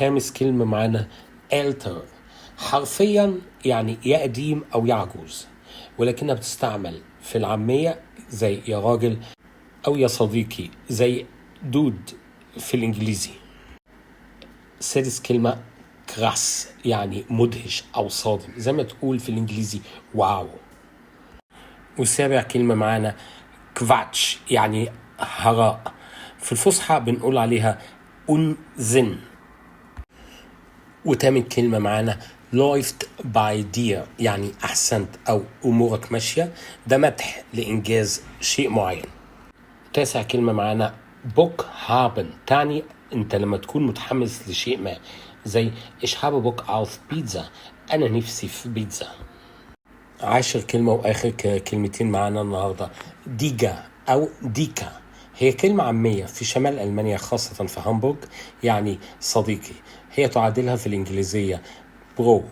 خامس كلمة معانا elder، حرفيا يعني يا قديم أو يا عجوز، ولكنها بتستعمل في العامية زي يا راجل أو يا صديقي، زي دود في الإنجليزي. سادس كلمة كراس، يعني مدهش أو صادم، زي ما تقول في الإنجليزي واو. والسابع كلمة معانا كفاتش، يعني هراء، في الفصحى بنقول عليها أنزن. وتامن كلمة معانا läuft bei dir، يعني أحسنت أو أمورك ماشية، ده مدح لإنجاز شيء معين. تاسع كلمة معانا بوك هابن، تعني أنت لما تكون متحمس لشيء ما، زي ich habe Bock auf بيتزا، أنا نفسي في بيتزا. عاشر كلمة وآخر كلمتين معانا النهاردة ديجا أو ديكا، هي كلمة عامية في شمال ألمانيا خاصة في هامبورغ، يعني صديقي. هي تعادلها في الإنجليزية برو.